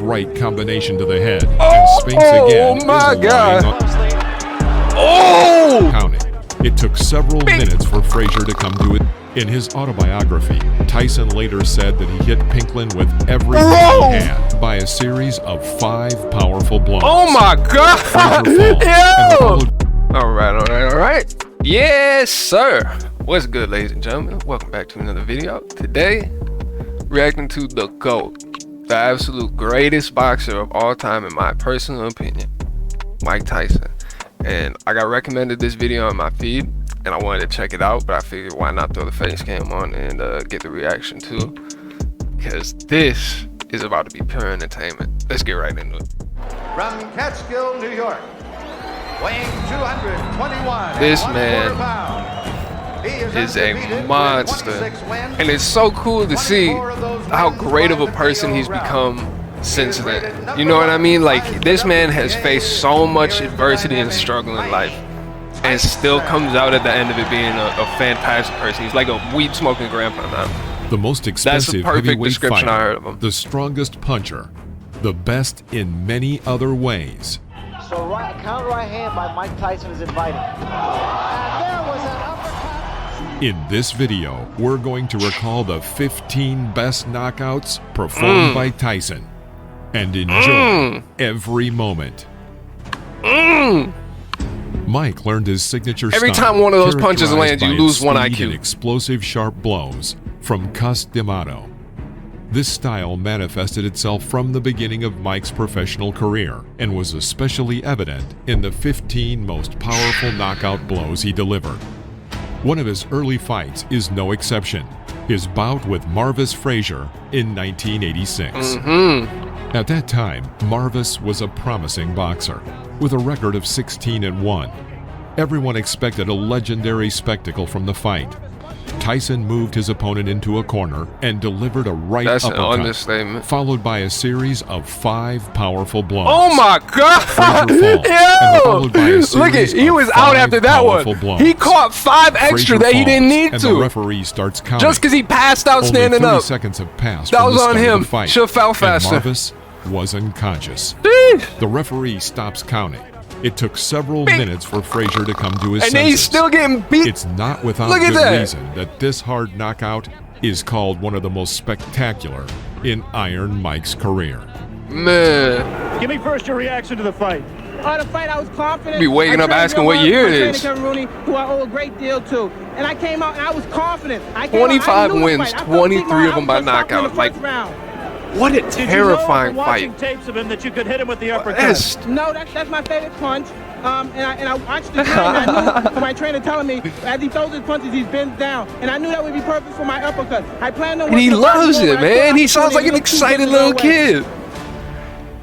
right combination to the head, and Spinks again Oh my God! Counting. It took several minutes for Frazier to come to it. In his autobiography, Tyson later said that he hit Pinklin with everything he had by a series of 5 powerful blows. Oh my God! Frazier fell, Yo! All right. Yes, sir. What's good, ladies and gentlemen? Welcome back to another video. Today, reacting to the GOAT, the absolute greatest boxer of all time, in my personal opinion, Mike Tyson. And I got recommended this video on my feed, and I wanted to check it out, but I figured why not throw the face cam on and get the reaction too, because this is about to be pure entertainment. Let's get right into it. From Catskill, New York, weighing 221. This man is a monster, and it's so cool to see how great of a person he's become since then. You know what I mean? Like, this man has faced so much adversity and struggle in life, and still comes out at the end of it being a fantastic person. He's like a weed smoking grandpa now. The most expensive That's a perfect heavyweight description fighter, I heard of him. the strongest puncher, the best in many other ways. So counter right hand by Mike Tyson is inviting. And there was an uppercut. In this video, we're going to recall the 15 best knockouts performed by Tyson and enjoy every moment. Mike learned his signature Every style, time one of those punches characterized lands, you by lose its 1 speed IQ. and explosive sharp blows from Cus D'Amato. This style manifested itself from the beginning of Mike's professional career and was especially evident in the 15 most powerful knockout blows he delivered. One of his early fights is no exception, his bout with Marvis Frazier in 1986. At that time, Marvis was a promising boxer with a record of 16-1. Everyone expected a legendary spectacle from the fight. Tyson moved his opponent into a corner and delivered a right That's an uppercut, understatement. followed by a series of 5 powerful blows. Oh my God! Frazier falls, and followed by a Yo! series Look at, he of was out 5 after that one. powerful blows. He caught 5 extra Frazier that he didn't falls, need and to. the referee starts counting. Just because he passed out Only standing 30 up. seconds have passed That from was the on start of him. the fight, Should've fell faster. And Marvis was unconscious. The referee stops counting. It took several minutes for Frazier to come to his senses. And then he's still getting beat. It's not without Look at good that. reason that this hard knockout is called one of the most spectacular in Iron Mike's career. Man. Give me first your reaction to the fight. The fight, I was confident. Be waking up asking what year it is. Kevin Rooney, who I owe a great deal to, and I came out and I was confident. 25 wins, 23 of them by knockout. Like, what a terrifying watching fight. tapes of him that you could hit him with the uppercut. No, that's my favorite punch. And I watched the time, and I knew from my trainer telling me as he throws his punches, he's bends down, and I knew that would be perfect for my uppercut. I planned on. And he loves it, man. He sounds like an excited little kid.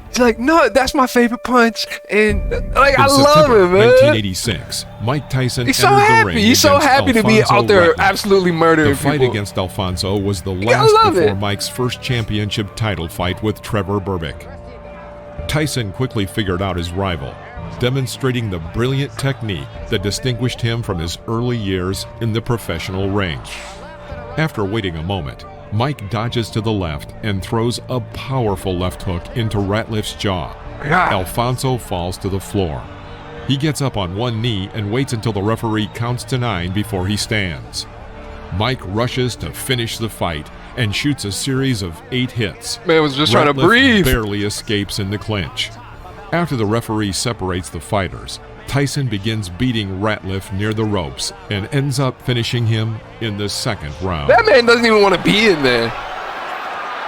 He's like, no, that's my favorite punch, and like, I love September it, man. 1986, Mike Tyson He's so entered the happy. ring He's so against happy to be Alfonso out there Ratner. absolutely murdering The fight people. against Alfonso was the I last love before it. Mike's first championship title fight with Trevor Berbick. Tyson quickly figured out his rival, demonstrating the brilliant technique that distinguished him from his early years in the professional ring. After waiting a moment, Mike dodges to the left and throws a powerful left hook into Ratliff's jaw. Alfonso falls to the floor. He gets up on one knee and waits until the referee counts to 9 before he stands. Mike rushes to finish the fight and shoots a series of 8 hits. Man was just trying to Ratliff breathe. barely escapes in the clinch. After the referee separates the fighters, Tyson begins beating Ratliff near the ropes and ends up finishing him in the 2nd round. That man doesn't even want to be in there.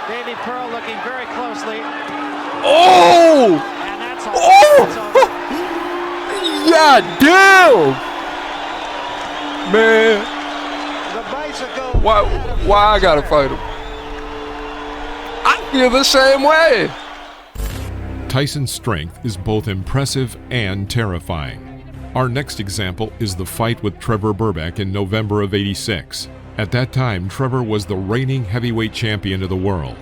Davey Pearl looking very closely. Oh! And that's all. Oh! God damn! Man, The bicycle. why I gotta fight him? I feel the same way. Tyson's strength is both impressive and terrifying. Our next example is the fight with Trevor Berbick in November of '86. At that time, Trevor was the reigning heavyweight champion of the world.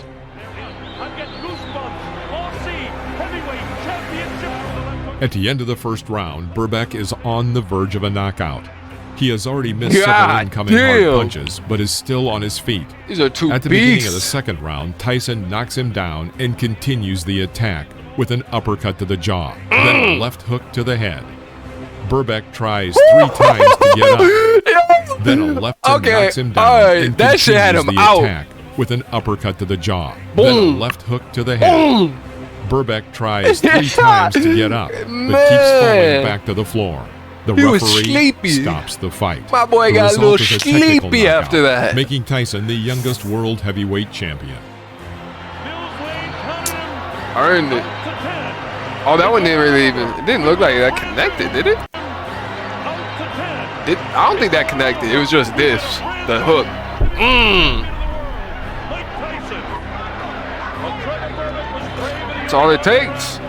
I'm getting goosebumps. Aussie heavyweight championship. At the end of the 1st round, Berbick is on the verge of a knockout. He has already missed several God incoming hard damn. punches, but is still on his feet. These are two At the beginning of the beasts. second round, Tyson knocks him down and continues the attack with an uppercut to the jaw, then a left hook to the head. Burbeck tries 3 times to get up, then a left hook Okay, knocks him down alright, and that shit had continues him the out. attack with an uppercut to the jaw, then a Boom. left hook to the head. Boom. Burbeck tries 3 times to get up, but keeps Man. falling back to the floor. The He was referee sleepy. stops the fight. My boy The got a result little is technical sleepy knockout, after that. making Tyson the youngest world heavyweight champion. Earned it. Oh, that one didn't really even. It didn't look like that connected, did it? I don't think that connected. It was just this, the hook. That's all it takes.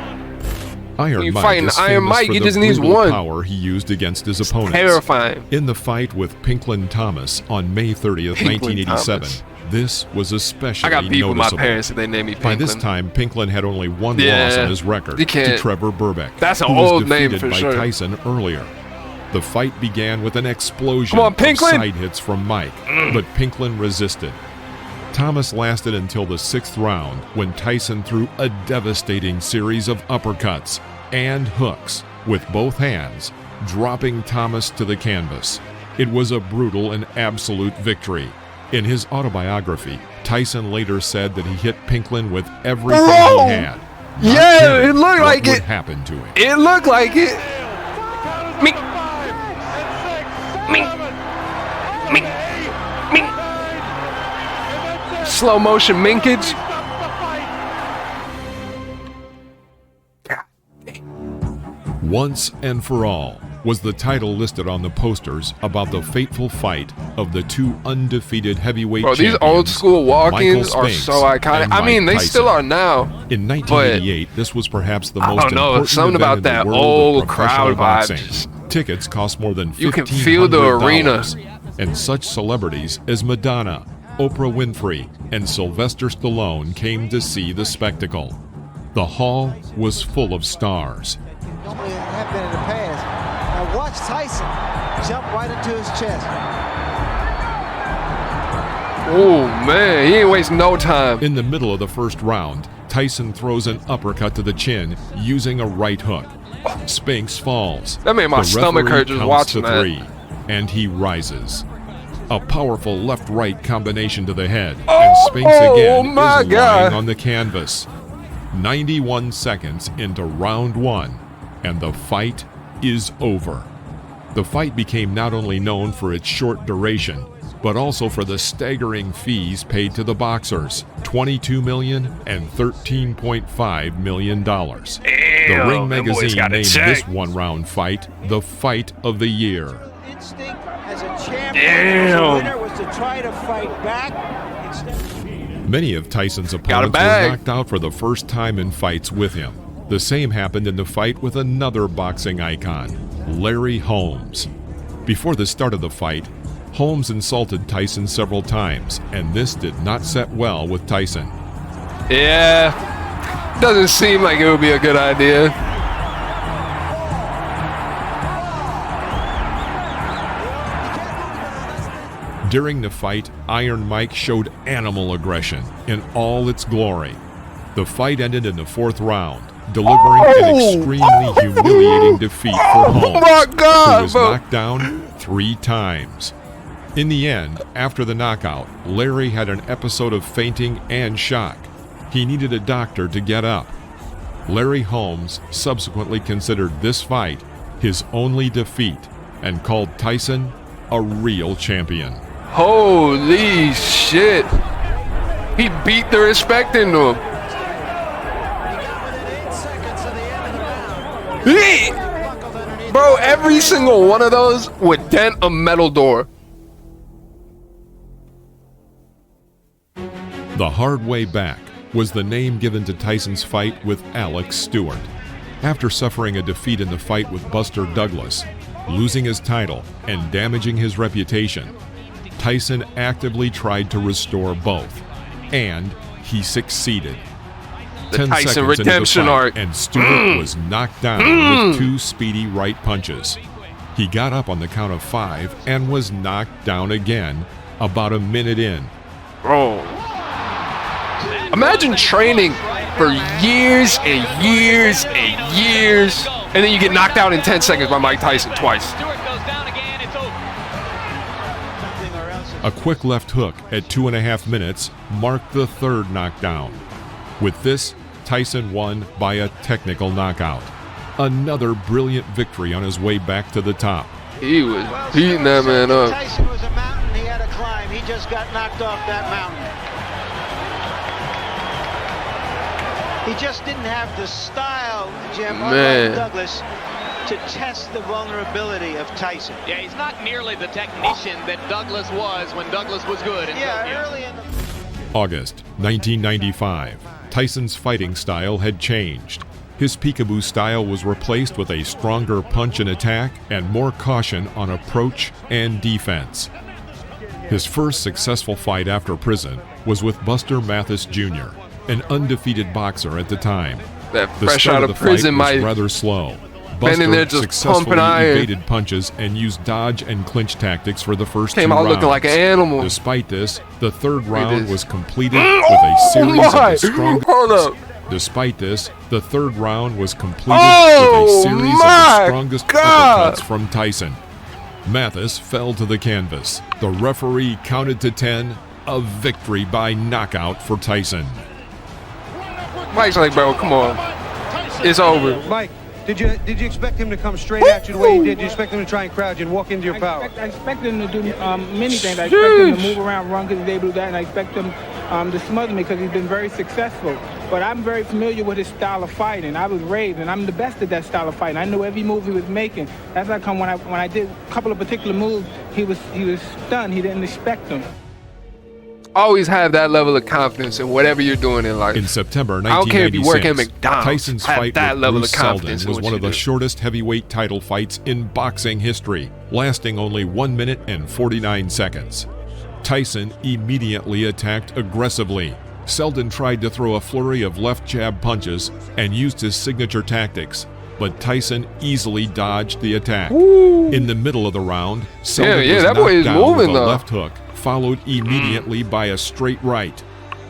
Iron You Mike fighting is Iron famous Mike, for he the just needs brutal one. power he used against his opponents. Terrifying. In the fight with Pinklin Thomas on May 30th, Pinklin 1987, Thomas. this was especially I got beef with my noticeable. parents if they named me Pinklin. By this time, Pinklin had only 1 Yeah, loss on his record you to can't- Trevor Burbeck, That's an who was old name defeated for by sure. Tyson earlier. The fight began with an explosion Come on, of Pinklin! side hits from Mike, but Pinklin resisted. Thomas lasted until the 6th round when Tyson threw a devastating series of uppercuts and hooks with both hands, dropping Thomas to the canvas. It was a brutal and absolute victory. In his autobiography, Tyson later said that he hit Pinklin with everything Bro! he had. Yeah, caring it looked what like would it. happen to him. It looked like it. Mink. Mink. Mink. Mink. Slow motion minkage. Once and for all was the title listed on the posters about the fateful fight of the 2 undefeated heavyweight Bro, these champions, old school walk-ins Michael are Spinks so iconic. and I mean, Mike they still Tyson. are now. In 1988, this was perhaps the I most don't know, important something event about in the that world of old professional crowd vibe boxing. just- Tickets cost more than You can feel the arena. $1,500, and such celebrities as Madonna, Oprah Winfrey, and Sylvester Stallone came to see the spectacle. The hall was full of stars. Normally have been in the past. Now watch Tyson jump right into his chest. Oh man, he ain't wasting no time. In the middle of the first round, Tyson throws an uppercut to the chin using a right hook. Spinks falls. That made my The stomach referee hurt just counts watching to that. 3, and he rises. A powerful left-right combination to the head, and Oh, Spinks again my is God. lying on the canvas. 91 seconds into round 1, and the fight is over. The fight became not only known for its short duration, but also for the staggering fees paid to the boxers, $22 million and $13.5 million. The Ring them boys magazine got a named check. this one-round fight the fight of the year. Instinct as a champion. Damn. The winner was to try to fight back. Many of Tyson's Got a opponents were bag. knocked out for the first time in fights with him. The same happened in the fight with another boxing icon, Larry Holmes. Before the start of the fight, Holmes insulted Tyson several times, and this did not set well with Tyson. Yeah, doesn't seem like it would be a good idea. During the fight, Iron Mike showed animal aggression in all its glory. The fight ended in the 4th round, delivering an extremely humiliating defeat for Holmes, my God, who was bro. knocked down 3 times. In the end, after the knockout, Larry had an episode of fainting and shock. He needed a doctor to get up. Larry Holmes subsequently considered this fight his only defeat and called Tyson a real champion. Holy shit. He beat the respect into him. Bro, every single one of those would dent a metal door. The Hard Way Back was the name given to Tyson's fight with Alex Stewart. After suffering a defeat in the fight with Buster Douglas, losing his title and damaging his reputation, Tyson actively tried to restore both, and he succeeded. The 10 Tyson seconds into the redemption fight, arc. and Stewart was knocked down with 2 speedy right punches. He got up on the count of 5 and was knocked down again about a minute in. Bro, imagine training for years and years and years, and then you get knocked out in 10 seconds by Mike Tyson twice. A quick left hook at 2.5 minutes marked the third knockdown. With this, Tyson won by a technical knockout. Another brilliant victory on his way back to the top. He was beating that man up. Tyson was a mountain he had to climb. He just got knocked off that mountain. He just didn't have the style, Jim, unlike Douglas, to test the vulnerability of Tyson. Yeah, he's not nearly the technician that Douglas was when Douglas was good. Early in the... August 1995. Tyson's fighting style had changed. His peekaboo style was replaced with a stronger punch and attack and more caution on approach and defense. His first successful fight after prison was with Buster Mathis Jr., an undefeated boxer at the time. That The fresh start out of of the prison fight was might rather slow. been in there Buster just successfully pumping iron. evaded punches and used dodge and clinch tactics for the first Came 2 out rounds. looking like an animal. Despite this, the third round this. was completed with a series of my! the strongest. Hold up. Despite this, the third round was completed Oh, with a series of my the strongest God. uppercuts from Tyson. Mathis fell to the canvas. The referee counted to 10, a victory by knockout for Tyson. Mike's like, bro, come on. It's over. Mike, did you expect him to come straight at you the way he did? Did you expect him to try and crowd you and walk into your power? I expect him to do many things. I expect him to move around, run because he's able to do that, and I expect him to smother me because he's been very successful. But I'm very familiar with his style of fighting. I was raised, and I'm the best at that style of fighting. I knew every move he was making. That's how come when I did a couple of particular moves, he was stunned. He didn't expect them. Always have that level of confidence in whatever you're doing in life. In September I don't care if you work at 1996, McDonald's. Tyson's Have fight that with level Bruce of confidence Seldon in was what one you of the do. shortest heavyweight title fights in boxing history, lasting only 1 minute and 49 seconds. Tyson immediately attacked aggressively. Seldon tried to throw a flurry of left jab punches and used his signature tactics, but Tyson easily dodged the attack. In the middle of the round, Seldon was that boy knocked is down with moving, a though. left hook, followed immediately by a straight right.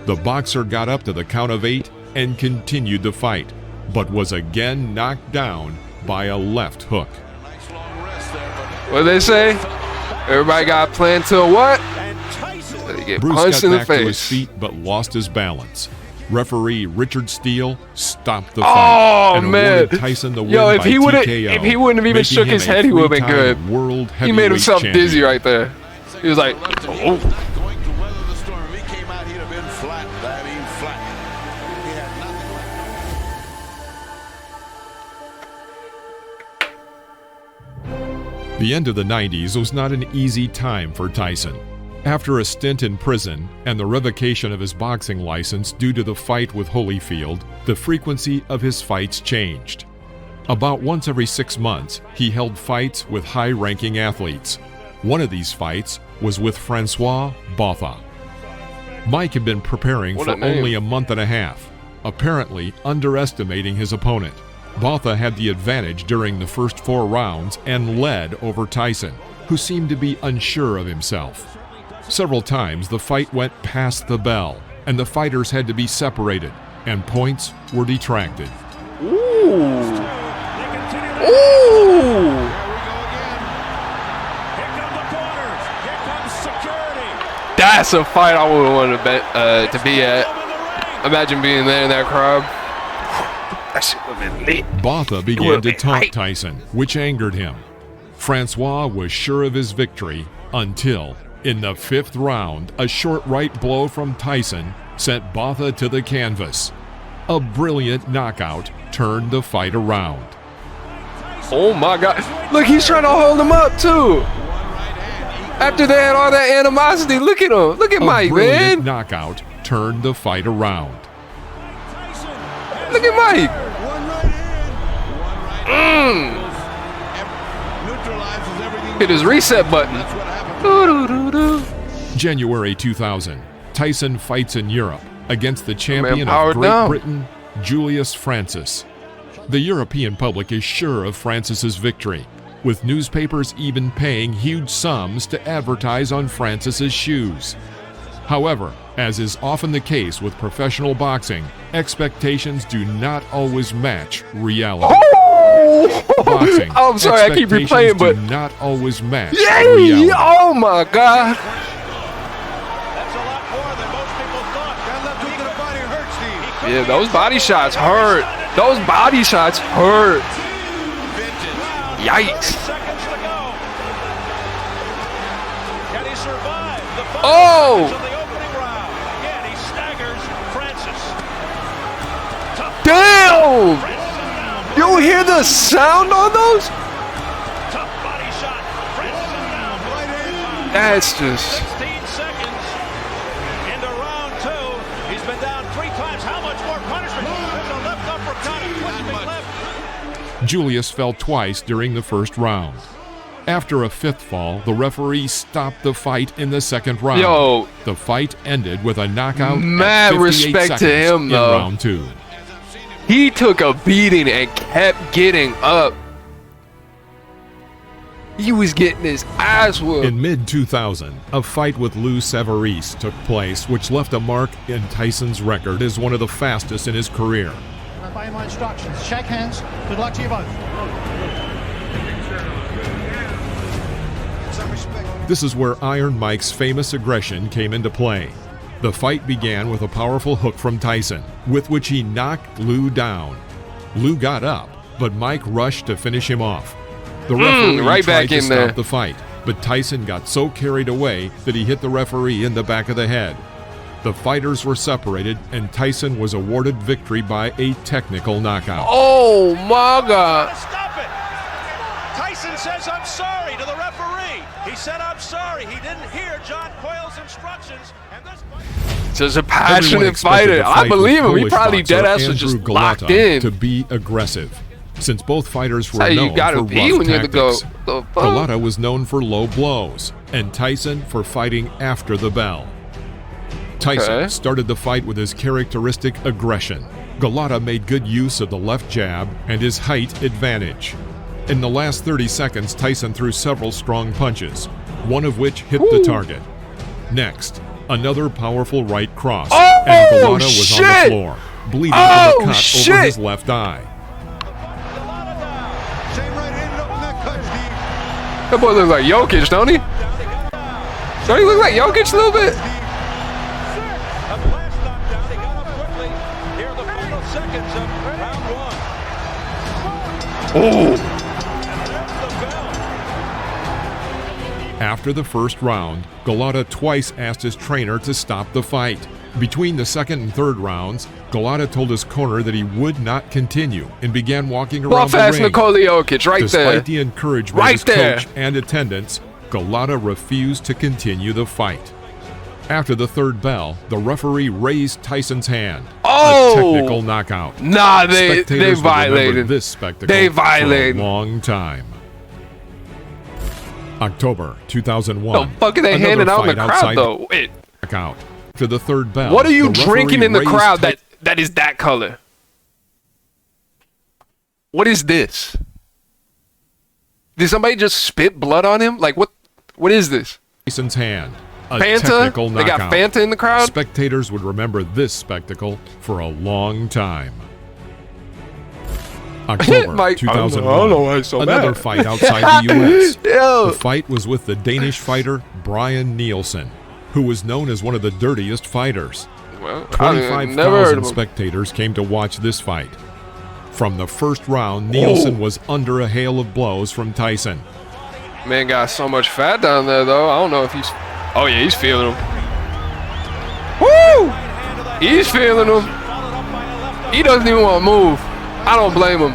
The boxer got up to the count of 8 and continued the fight, but was again knocked down by a left hook. What do they say? Everybody got a plan till what? They get Bruce punched got in the back to his face. feet but lost his balance. Referee Richard Steele stopped the Oh, fight and man. awarded Tyson the win Yo, if by he TKO, wouldn't have even making shook him his a head, he would have been good. three-time World He made himself heavyweight dizzy champion. right there. He was like, oh. Going to weather the storm. If he came out, he'd have been flat. That ain't flat. He had nothing. The end of the 90s was not an easy time for Tyson. After a stint in prison and the revocation of his boxing license due to the fight with Holyfield, the frequency of his fights changed. About once every 6 months, he held fights with high-ranking athletes. One of these fights was with Francois Botha. Mike had been preparing What for a name. only a month and a half, apparently underestimating his opponent. Botha had the advantage during the first 4 rounds and led over Tyson, who seemed to be unsure of himself. Several times the fight went past the bell, and the fighters had to be separated, and points were detracted. Ooh. Here Ooh. come the corners. Here comes security. That's a fight I would want to be at. Imagine being there in that crowd. That shit would have been lit. Botha began would've to been taunt hype. Tyson, which angered him. Francois was sure of his victory until, in the 5th round, a short right blow from Tyson sent Botha to the canvas. A brilliant knockout turned the fight around. Oh my God. Look, he's trying to hold him up too. After they had all that animosity, look at him. Look at A Mike, brilliant man. knockout turned the fight around. Look at Mike. One right hand. One right hand. Neutralizes everything. Hit his reset button. That's what happened. Doo-doo-doo-doo. January 2000, Tyson fights in Europe against the champion of powered Great down. Britain, Julius Francis. The European public is sure of Francis's victory. with newspapers even paying huge sums to advertise on Francis's shoes. However, as is often the case with professional boxing, expectations do not always match reality. Boxing, I'm sorry, I keep replaying, but do not always match reality. Oh my God. That's a lot more than most people thought. That left hook to the body hurt, Steve. Yeah, those body shots hurt. Those body shots hurt. Yikes. Seconds to go. Can he survive the final Oh! seconds of the opening round? Again, he staggers Francis. Damn! Francis is down. You hear the sound on those? Tough body shot. Francis is down. That's just... 16 seconds into round 2. He's been down 3 times. How much more punishment? There's a left uppercut, a twisting left. Julius fell twice during the first round. After a fifth fall, the referee stopped the fight in the second round. Yo. The fight ended with a knockout Mad at 58 respect to seconds him, in though. round 2. He took a beating and kept getting up. He was getting his ass whooped. In mid-2000, a fight with Lou Savarese took place, which left a mark in Tyson's record as one of the fastest in his career. Obey my instructions. Shake hands. Good luck to you both. This is where Iron Mike's famous aggression came into play. The fight began with a powerful hook from Tyson, with which he knocked Lou down. Lou got up, but Mike rushed to finish him off. The referee right tried back to in stop there. the fight, but Tyson got so carried away that he hit the referee in the back of the head. The fighters were separated, and Tyson was awarded victory by a technical knockout. Oh my God. Stop it. Tyson says, I'm sorry to the referee. He said, I'm sorry. He didn't hear John Coyle's instructions. And this fight... Just a Everyone passionate expected fighter. the I fight believe with him. He Polish probably boxer dead ass was Andrew just locked Golota in. to be aggressive, since both fighters were That's how you known gotta for be rough when you're the tactics. GOAT. Golota was known for low blows, and Tyson for fighting after the bell. Tyson Okay. started the fight with his characteristic aggression. Golota made good use of the left jab and his height advantage. In the last 30 seconds, Tyson threw several strong punches, one of which hit the target. Next, another powerful right cross, and Golota was on the floor, bleeding from a cut over his left eye. That boy looks like Jokic, don't he? Don't he look like Jokic a little bit? Oh. After the first round, Golota twice asked his trainer to stop the fight. Between the second and third rounds, Golota told his corner that he would not continue and began walking around the Buff-ass ring. Nikola Jokic, right there. Despite the encouragement Right of his there. coach and attendants, Golota refused to continue the fight. After the third bell, the referee raised Tyson's hand. Oh! A technical knockout. Nah, they Spectators will remember violated. this spectacle They for violated. a long time. October 2001. The fuck are they Another handing out in the fight crowd outside though? Wait. Knockout. To the third bell. What are you the drinking referee in the raised crowd that is that color? What is this? Did somebody just spit blood on him? Like what is this? Tyson's hand. A Fanta? technical They got knockout. Fanta in the crowd? Spectators would remember this spectacle for a long time. October Mike, 2001. I don't know why he's so Another mad. fight outside the U.S. Yo. The fight was with the Danish fighter Brian Nielsen, who was known as one of the dirtiest fighters. Well, I never heard 25,000 of him. spectators came to watch this fight. From the first round, Nielsen was under a hail of blows from Tyson. Man got so much fat down there though. I don't know if he's. Oh yeah, he's feeling him. Woo! He's feeling him. He doesn't even want to move. I don't blame him.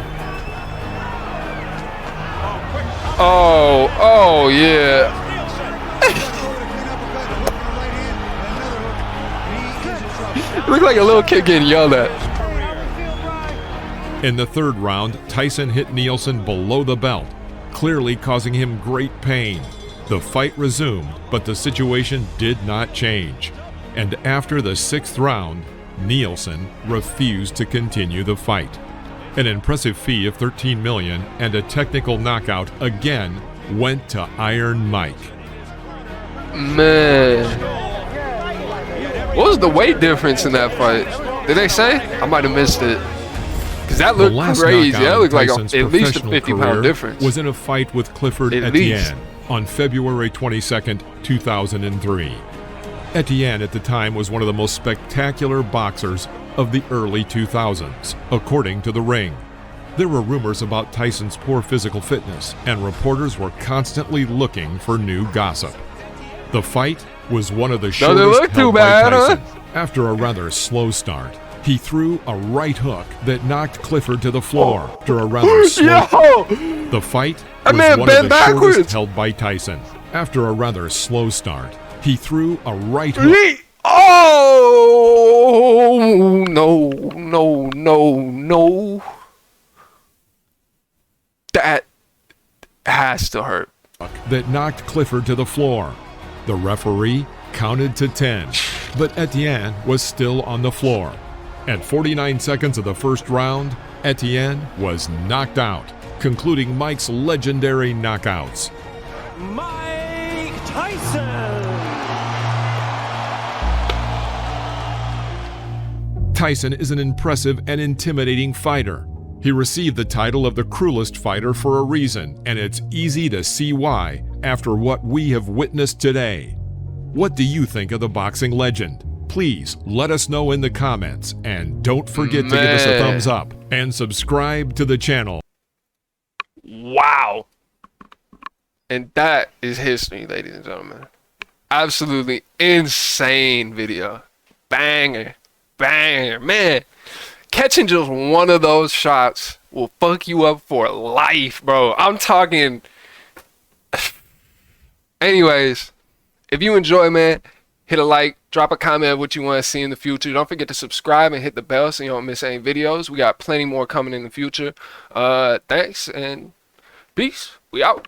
Oh yeah. Look like a little kid getting yelled at. In the third round, Tyson hit Nielsen below the belt, clearly causing him great pain. The fight resumed, but the situation did not change. And after the sixth round, Nielsen refused to continue the fight. An impressive fee of $13 million and a technical knockout again went to Iron Mike. Man, what was the weight difference in that fight? Did they say? I might have missed it. Because that looked crazy. That looked like at least a 50-pound difference. Was in a fight with Clifford Etienne on February 22nd, 2003. Etienne at the time was one of the most spectacular boxers of the early 2000s, according to The Ring. There were rumors about Tyson's poor physical fitness, and reporters were constantly looking for new gossip. The fight was one of the shortest held by Tyson. After a rather slow start, he threw a right hook that knocked Clifford to the floor. After a rather slow the fight was one of the shortest held by Tyson. After a rather slow start, he threw a right hook. Oh, no. That has to hurt. That knocked Clifford to the floor. The referee counted to 10, but Etienne was still on the floor. At 49 seconds of the first round, Etienne was knocked out, concluding Mike's legendary knockouts. Mike Tyson! Tyson is an impressive and intimidating fighter. He received the title of the cruelest fighter for a reason, and it's easy to see why after what we have witnessed today. What do you think of the boxing legend? Please let us know in the comments, and don't forget to give us a thumbs up and subscribe to the channel. Wow. And that is history, ladies and gentlemen. Absolutely insane video. Banger. Man. Catching just one of those shots will fuck you up for life, bro. I'm talking. Anyways, if you enjoy, man, hit a like, drop a comment what you want to see in the future. Don't forget to subscribe and hit the bell so you don't miss any videos. We got plenty more coming in the future. Thanks and peace. We out.